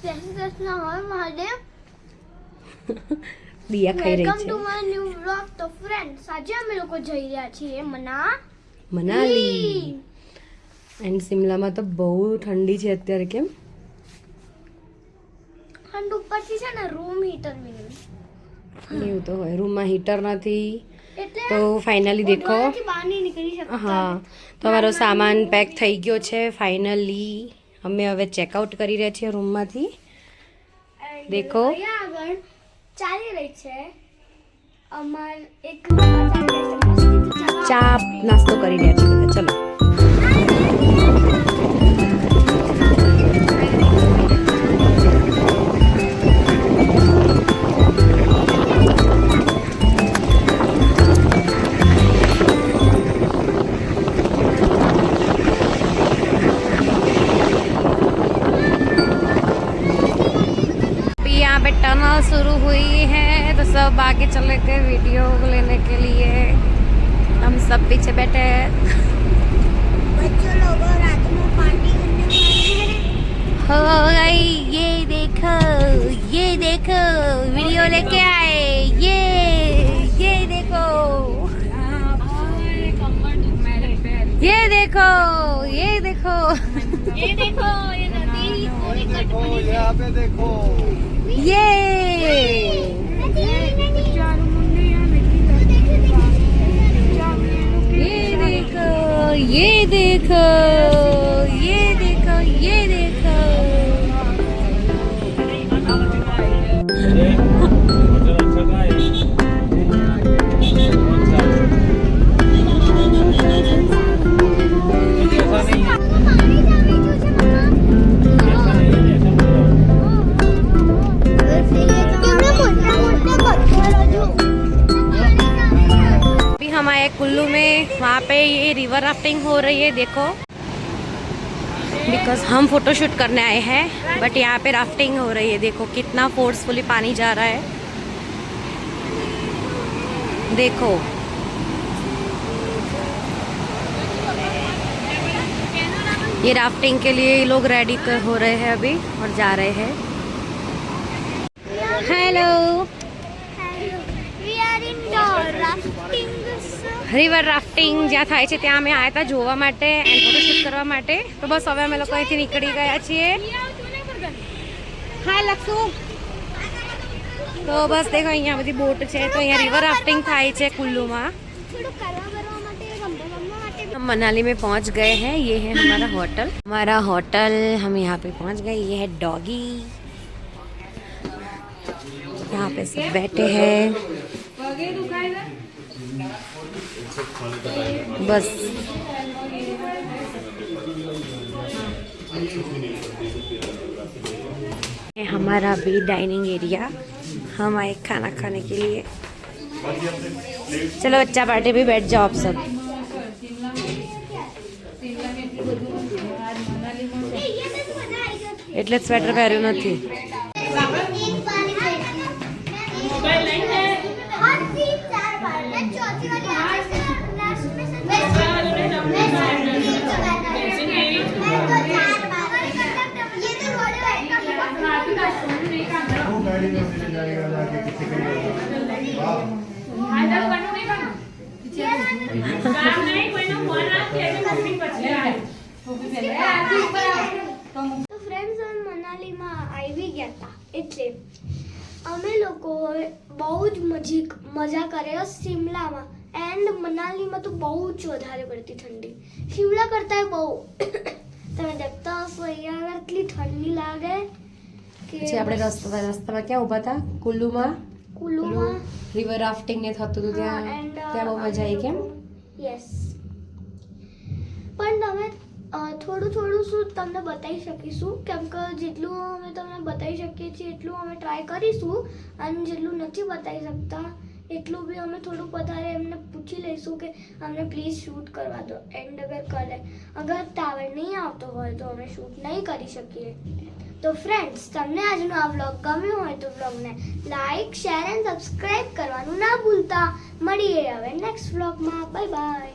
જય શ્રી કૃષ્ણ, હર મહાદેવ. દિયા ખાઈ રહી વેલકમ છે. To my new vlog. તો ફ્રેન્ડ્સ, આજે અમે લોકો જઈ રહ્યા છીએ મનાલી. એન્ડ શિમલામાં તો બહુ ઠંડી છે અત્યારે. કેમ? અને ઉપરથી છે ને રૂમ હીટર બી એવું તો હોય, રૂમમાં હીટર નથી. એટલે તો ફાઇનલી દેખો, ઓઢવાથી બહાર નહીં નીકળી શકતા. હા, તમારો સામાન પેક થઈ ગયો છે. ફાઇનલી અમે હવે ચેકઆઉટ કરી રહ્યા છીએ રૂમમાંથી. And દેખો. અહીંયા આગળ ચાલી રહી છે અમાર એક મસ્તીથી ચા નાસ્તો કરી રહ્યા છીએ બધા. ચલો. यहाँ पे टनल शुरू हुई है तो सब आगे चले गए वीडियो लेने के लिए. हम सब पीछे बैठे हैं. बच्चों लोगों रात में पार्टी करने वाले हैं. हो ये देखो वीडियो लेके आए. ये देखो ये देखो ये देखो ये देखो, ये नदी पूरी कट पड़ी है. यहाँ पे देखो. ये देखो ये देखो ये देखो ये देखो. अभी हम आए कुल्लू में. वहाँ पे ये रिवर राफ्टिंग हो रही है. देखो, बिकॉज हम फोटोशूट करने आए हैं, बट यहाँ पे राफ्टिंग हो रही है. देखो कितना फोर्सफुली पानी जा रहा है. देखो, ये राफ्टिंग के लिए ये लोग रेडी हो रहे हैं अभी और जा रहे हैं. Hello. We are in the rafting. River rafting જ્યાં થાય છે ત્યાં અમે આવ્યા હતા જોવા માટે એન્ડ ફોટોશૂટ કરવા માટે. તો બસ હવે અમે લોકો અહીંથી નીકળી ગયા છીએ. હા લખશું. તો બસ દેખો અહીંયા બધી બોટ છે. તો અહીંયા રિવર રાફ્ટિંગ થાય છે कुल्लूમાં. થોડું કરવા માટે રમવા માટે हम मनाली में पहुंच गए हैं. ये है हमारा होटल. हम यहाँ पे पहुंच गए. ये है डॉगी. यहाँ पे सब बैठे हैं. बस ये हमारा भी डाइनिंग एरिया. हम आए खाना खाने के लिए. चलो बच्चा पार्टी भी बैठ जाओ आप सब. એટલે સ્વેટર પહેર્યું નથી. गाड़ी में ले जाएगा जाके किसी को. તો ફ્રેન્ડ્સ, અમે મનાલીમાં આવી ગયા હતા એટલે અમે લોકો બહુ જ મજા કર્યા શિમલામાં. એન્ડ મનાલીમાં તો બહુ જ વધારે પડતી ઠંડી, શિમલા કરતાં બહુ. તમે દેખતા હશો અહીંયા એટલી ઠંડી લાગે કે પછી આપણે રસ્તામાં ક્યાં ઊભા હતા? કુલ્લુમાં રિવર રાફ્ટિંગ ને થતું હતું ત્યાં. ત્યાં બહુ મજા આવી. કેમ? યસ. પણ તમે થોડું શું તમને બતાવી શકીશું, કેમ કે જેટલું અમે તમને બતાવી શકીએ છીએ એટલું અમે ટ્રાય કરીશું. અને જેટલું નથી બતાવી શકતા એટલું બી અમે થોડુંક વધારે એમને પૂછી લઈશું કે અમને પ્લીઝ શૂટ કરવા દો. એન્ડ અગર ટાવર નહીં આવતો હોય તો અમે શૂટ નહીં કરી શકીએ. તો ફ્રેન્ડ્સ, તમને આજનો આ વ્લોગ ગમ્યો હોય તો વ્લોગને લાઈક, શેર એન્ડ સબસ્ક્રાઈબ કરવાનું ના ભૂલતા. મળીએ હવે નેક્સ્ટ વ્લોગમાં. Bye bye.